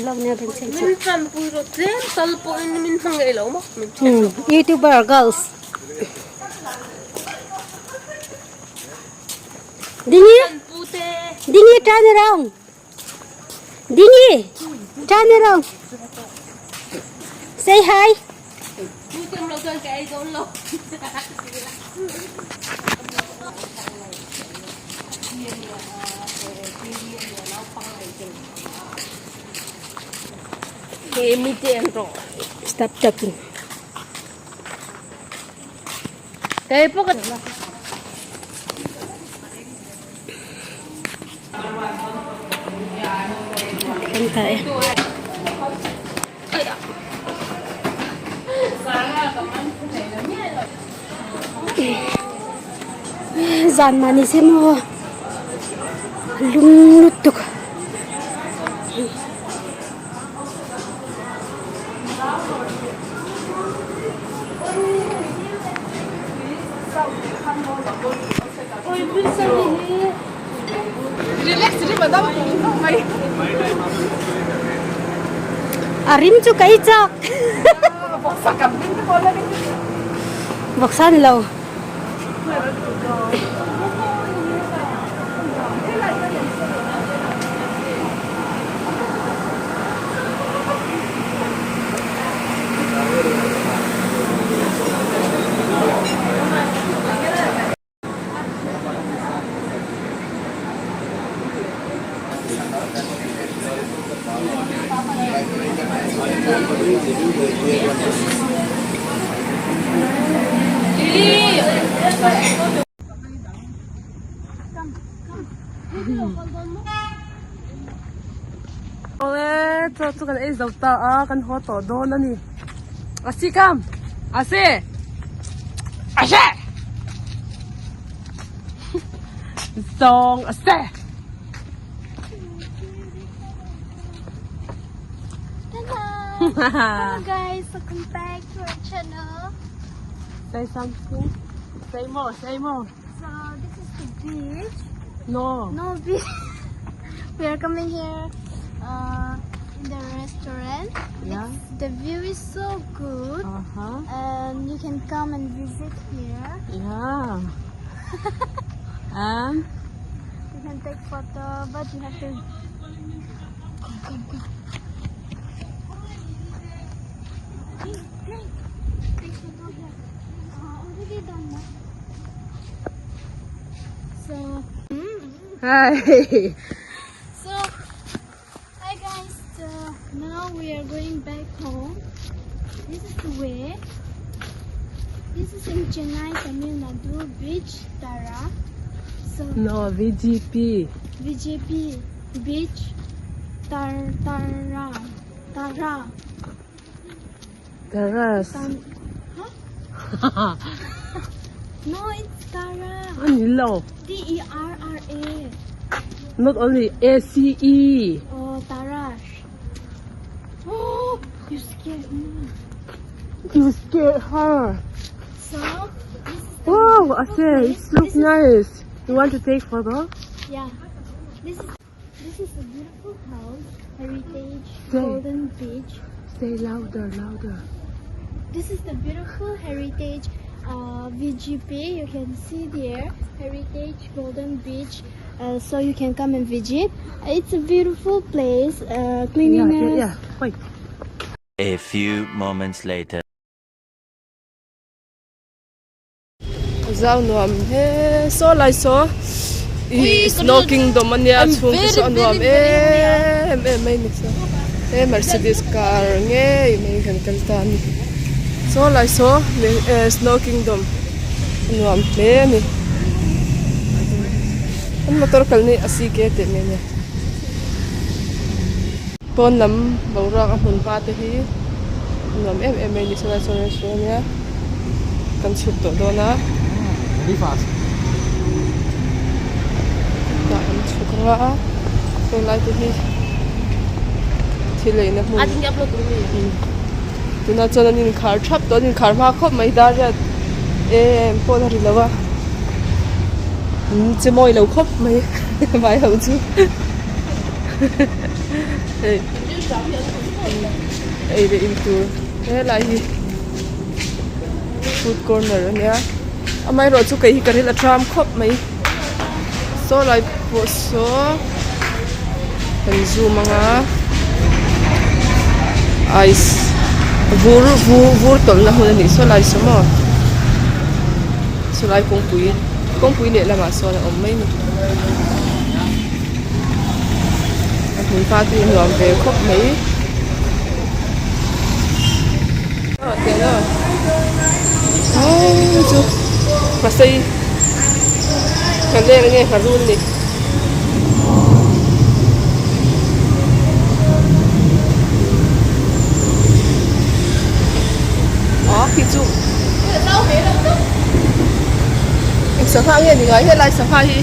lâu nè bên trên mình chăn bùi rồi thế tao bùi mình không nghĩ lâu mà mình YouTuber girls Dingy turn around Dingy turn around say hi stop talking cái bốc cái không thể dàn mà đi xem mua lung lút tục rim chu kai chak bọc san lâu Ôi, cho cái ấy dầu ta à, căn hộ tổ đô nữa nè. À xí cam, à xí, à xí, song à xí. Hello guys, welcome back to our channel. Say something. Say more, say more. So this is the beach. No. No beach. We are coming here in the restaurant. Yeah. The view is so good. And you can come and visit here. Yeah. And You can take photo, but you have to go. Take photo here. Already done now. So, hi. so hi guys. Now we are going back home. This is the way. This is in Chennai, Tamil Nadu, beach Tara. So No, VGP. VJP beach Tara. Terrace. Huh? No, it's Tara. Low. Terra. Not only ACE. Oh, Tarash. Oh, you scared me. You scared her. So this is the Wow, I beautiful say place. it looks nice. You want to take photo? Yeah. This is a beautiful house, heritage, Say. golden beach. Say louder, louder. This is the beautiful heritage VGP. You can see there, heritage golden beach. So you can come and visit. It's a beautiful place. Cleanliness. Yeah. Wait. A few moments later. Giao nuam he so lai so Snow Kingdom ania chung so nuam mai ni so Mercedes car nge mai kan kaltan so lai so Snow Kingdom nuam hle ni an motor kal ni asi ke te me ne pon lam bawra ka hun pa te hi nuam mai ni so lai so nia kan chut to do na Very fast. Daan suka so like to he thile na mu Ating upload dulu. tuna chana nin khar thap to nin khar ma khop mai da ja pon hari lawa che moi lo khop mai mai ho chu ai de in tur he lai hi food corner ania amai ro chu kai hi karil atram khop mai so lai po so kan zoom anga ice vur tol na hun ni so lai somo so lai kong pui ne lama so na om mai ni mun pa tu nuam ve khop mai tiền rồi chú mà xây cần lên nghe phải run đi đó khi chú anh sợ pha nghe thì nói hết lại sợ pha đi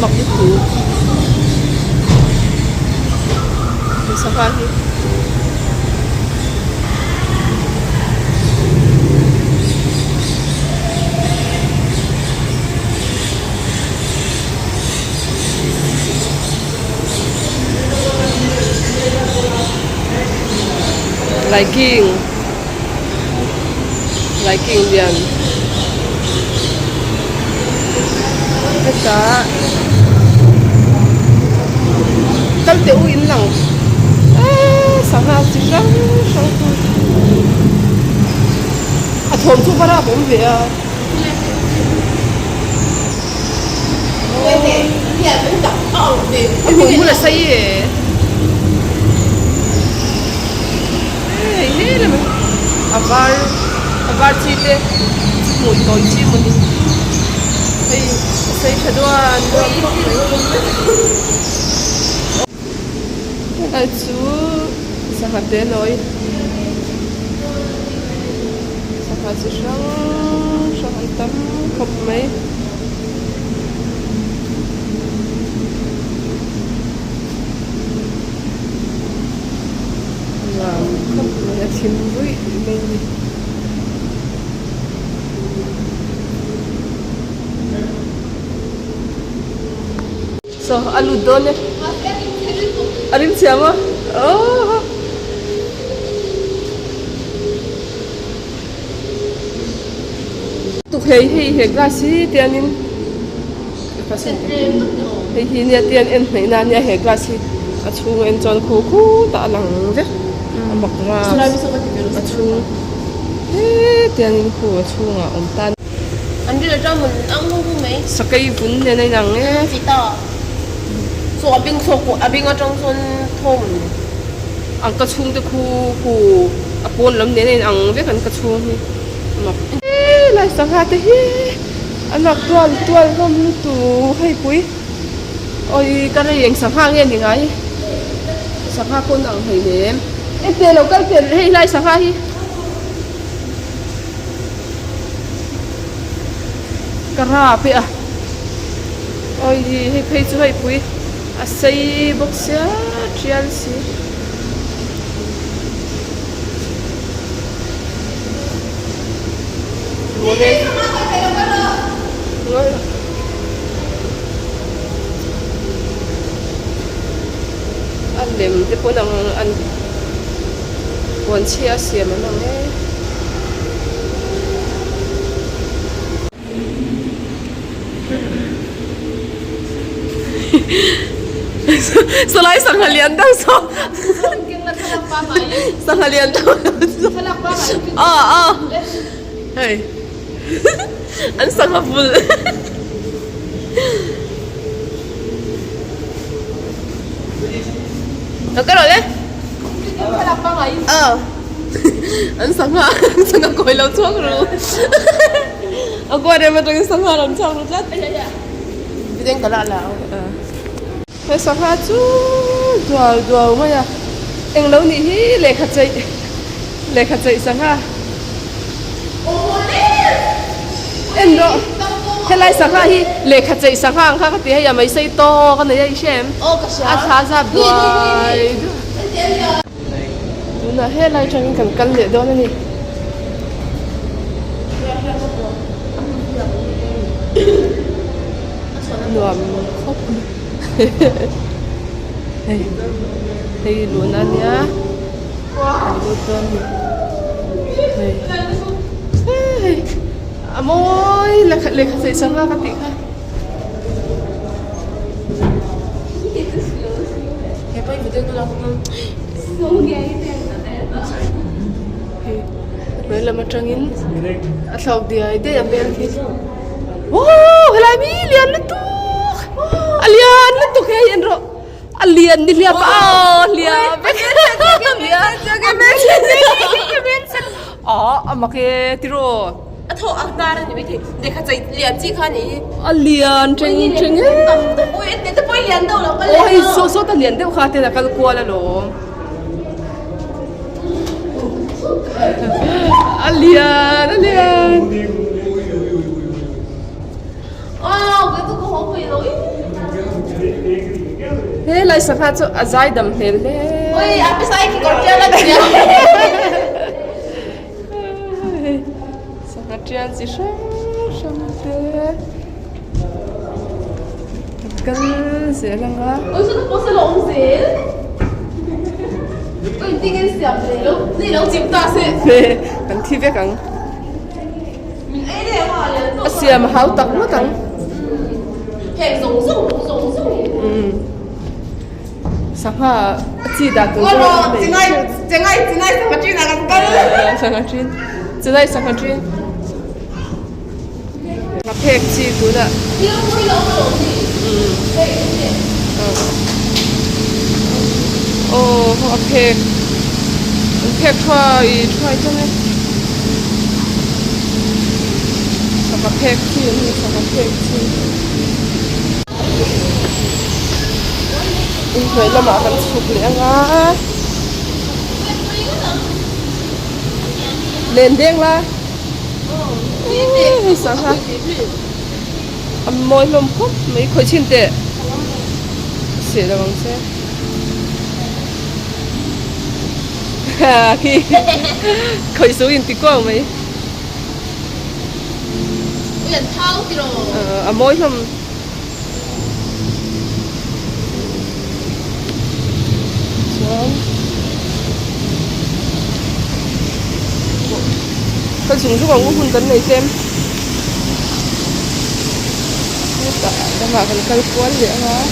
mọc đi cũ sợ pha đi liking diyan kaya kalte uin lang sangha sirang at home chu para bom ve a home la sai e avar chi te mui toi chi muni sei chadwan ai chu sanghatin noi sangha chi sang tam khop mai khop mai thim vui mai ni so alu done alim siapa oh tu hei glasi tianin hei nia tian en nei na nia hei glasi achung en chon khu ta lang ve amak ra achung tianin khu achung a om tan anh đi là cho mình ăn luôn không mày? sakai bún ne nei nang e Chị to. So abing ở trong thôn thôn. ang kachung te khu apon lam ne nei ang ve kan kachung hi mak lai sangha te hi anak tual rom tu hai pui oi ka rei eng sangha nge ni ngai sangha kon ang hei nem e te lo kal te hei lai sangha hi kara pe a oi hei phei chu hai pui a sei boxia trial si ngồi ăn điểm cái phố nào ăn buồn chia sẻ mà nó nghe selain sanghalian tau so sanghalian tau hey anh sangat full cái rồi đấy anh sangat coi lâu xuống rồi anh coi đây mà tôi sangat làm sao rồi chết bây giờ cái là cái sangat chú đùa mà ya anh lâu nỉ lệ khát chạy sangat em đó cái lai sang hi lệ khát chạy sang hàng khác thì hay là mấy xây to cái này xem à ra đuôi đúng là hết lai trong cái căn lệ đó này nuông khóc hey hey luna nia luton hey hey amoy lekha sai sanga kati kha he pai video tu lang Rồi là mặt trăng in, thầu đi ai đấy em bên kia. Wow, helai mi lian lu tu, alian lu tu kaya yang ro, alian di liap liap. Makai tiro. Atau aktar ni betul. Dekat saya lihat sih kan ni. Alian ceng ceng. Oi, itu pun lihat dah lah. Oh, so lian deh kata nak kalau kuala lo. Alian. Oh, betul kau hobi loh. Hey, lai sangat tu azai dam hel. Oi, apa saya kerja lagi? Sangat cian sih sangat deh. Kan selang ah. Oi, sudah puasa long sel. Oi, tinggal siap ni lo cipta sih. Kan TV kan. Eh, dia mana? Siam hau tak lo tang. Kayak zong. Sangat tidak tu. Kalau cengai sangat cina kan? Sangat cin, cenai sangat cin. Ngapek ci tu dah. Dia pun long ni. Oh, ngapek try tu ni. Sangat pek ci ni, sangat pek ci. Vậy là mà cần sụp lẽ ngá lên đen la sao ha môi lom phúc mấy khối chín tệ xỉa là bằng xe khi khối số in tí quang mấy môi lom cái chúng tôi cũng không tấn này xem đã mà còn cây cuốn vậy hả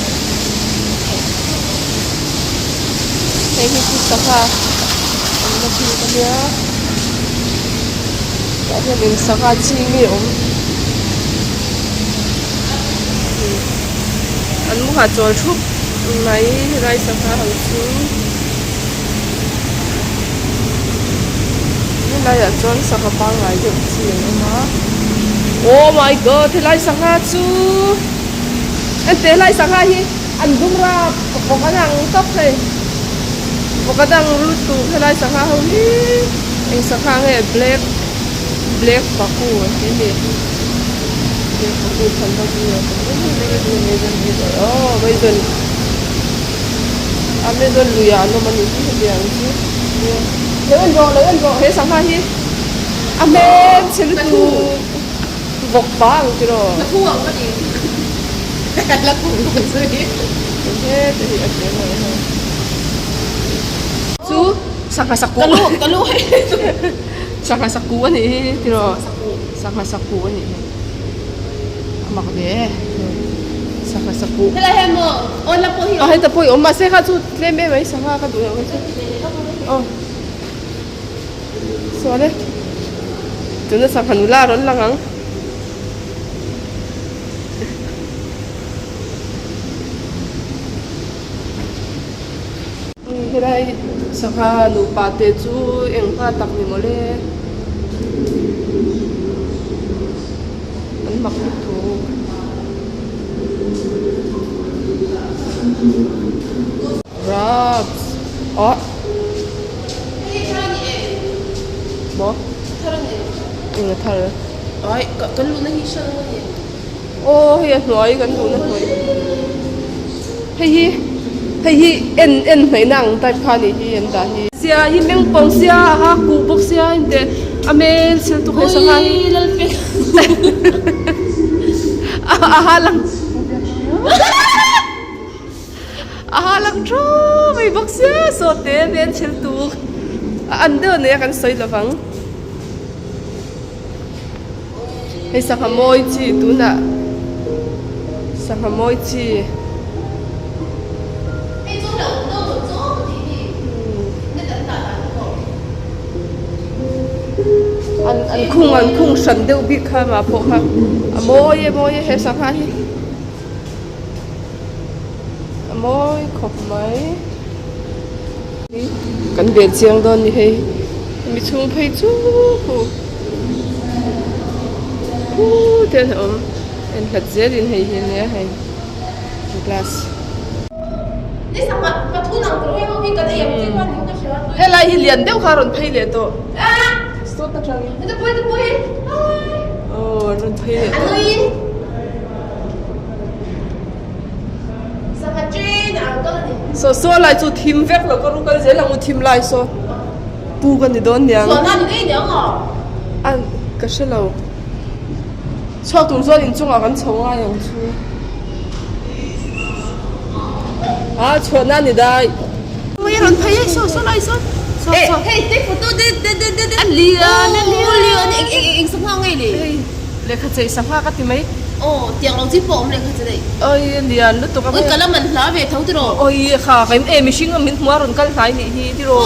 thấy cái sắp ha nó chỉ có nhớ đã thấy mình sắp ha chi nhiều anh muốn hạt trồi chút mấy rai sắp ha hàng chú đây là chọn sang cái băng lại được tiền mà. Oh my god, thế lại sang ha chú. Anh thế lại sang ha hi, anh đúng ra có cái thằng tóc này, có cái thằng lút tụ thế lại sang ha không hi. Anh sang ha nghe black bạc cu cái gì. Black bạc cu thành bao nhiêu? Oh, bây giờ Amazon lùi à, nó mà nhìn thấy cái gì chứ? lấy anh rồi hết sáng hai hi amen xin tu vọc bang chứ rồi là thu không có gì là thu không có gì thế thì anh thấy rồi chú saka saku saka saku ani chứ rồi saka saku ani mặc về saka saku thế là em mà ôn là bôi hết tập bôi mà sẽ khai chú lên mấy saka cái đuôi cái sao đấy chúng ta sang hành la rồi lăng hăng cái đây sang ha nụ pate chú em ha tập mình ngồi lên anh mặc cái thú wraps 뭐? 응, 탈. Ôi, cái luôn nó hi sơn quá vậy. Ô, hi nói cái luôn nó nói. Hi en mấy nàng tại pha này hi en ta hi. Sia hi meng pong sia ha ku bok sia inte. Amel sil tu khai sang hi. Ha lang. lang tro may baksa so te ben chil tu ando ne kan soi lawang hay sakamoi chi tu na sakamoi chi an khung san deu bi kha ma pho kha moi he sang ha hi moi khop mai kan be chiang don ni he mi chung phei chu hu ten en khat zer in he ne he glassนี่สมัครมาทุนหนังตัวให้เขาพี่กันเองที่วันนี้ก็เชื่อ he lai hi lian deu kha ron phei le to อ่ะ so ta chang จะปุ้ย oh ron phei le อัน to นี้สมัครจีนอ่ะก็นี่ so lai chu thim vek lo ko ru kal je lang u thim lai so pu kan ni don yang ส่วนนั้นนี่เดี๋ยวเหรอ an ka she lo cho tu zo in chung a kan chong a yang chu a chon na ni dai mai ron phei so lai so เฮ้ยเฮ้ยติ๊กฟุตเด็ดอันเลียเองสักพักไงเลย le kha chei sang ha ka ti mai โอ้เตียงเราที่ปอมเลยค่ะจะได้ oi lian lu to ka อุ้ยกันแล้วมันล้าเวททั้งที่เรา oi kha kai e mi sing min hmuar ron kal hai ni hi ti ro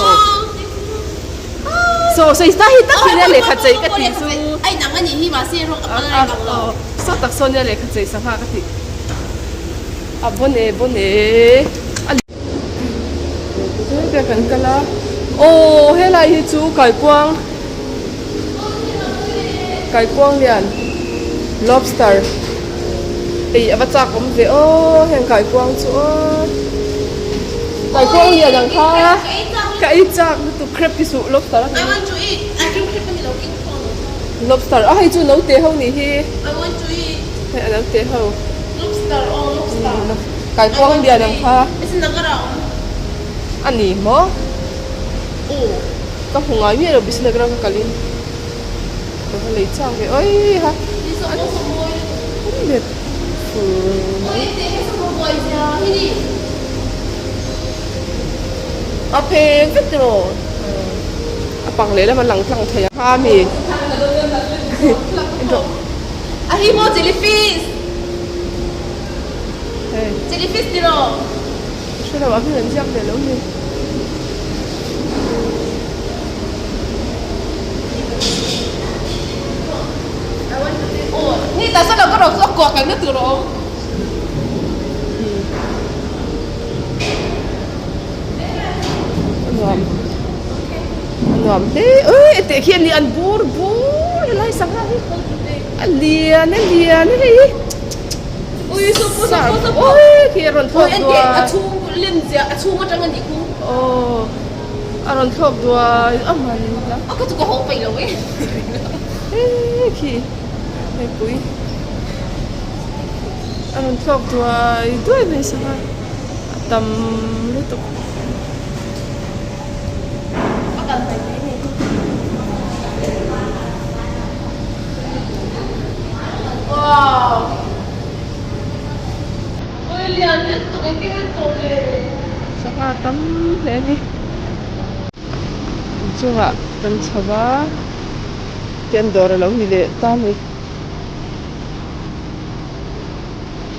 so ta hi ta ni le kha chei ka ti su ไอ้หนังอันนี้ที่มาเสียรกอะไรกันเรา so tak so ne le kha chei sang ha ka ti a bone cái cần cái lá ô hay là chú cải quang liền lobster thì bắt chắc cũng vậy ô hàng cải quang chỗ cải quang liền đằng khác cái chắc tụ crepe cái số lobster I want to eat I can keep it looking for lobster à hay chú nấu tê hông nhỉ I want to eat hay nấu tê hông lobster lobster cải quang liền đằng khác It's not gonna anh nhỉ mỏ 오 cái phong ai biết được biết được cái kalin cái lấy trang cái ơi ha 이서 뭐서 뭐 không biết 어디 해서 뭐 이제 히니 앞에 вет들어 bằng lấy là mà lằng thằng thầy ha mì 아 히모 jellyfish jellyfish 들어 sao đâu 앞에 lần để lâu như 니 따서 나 그러 썩고 아까 너 들어 ngon thế ơi để khi đi ăn bún lại sang hai ăn liền đi ui sopo ôi khi rồi thọc ôi đùa anh chú liên gì à chú mà chẳng ăn gì cũng ồ rồi thọc đùa ấm mà lắm à có tụi có hộp phải rồi khi hay quý rồi thọc đùa đuôi về sang hai tầm lúc tục wow ôi liền hết tụi cái tụi sao mà tắm thế đi chung ạ cần chào ba tiền đồ là lâu như vậy ta mới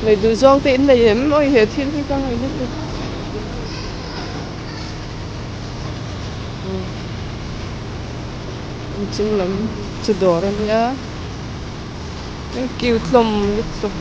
lấy đồ giông tiền này em ơi hết thiên cái con này hết chung lắm chút đồ rồi nhá cái kêu thầm lúc tục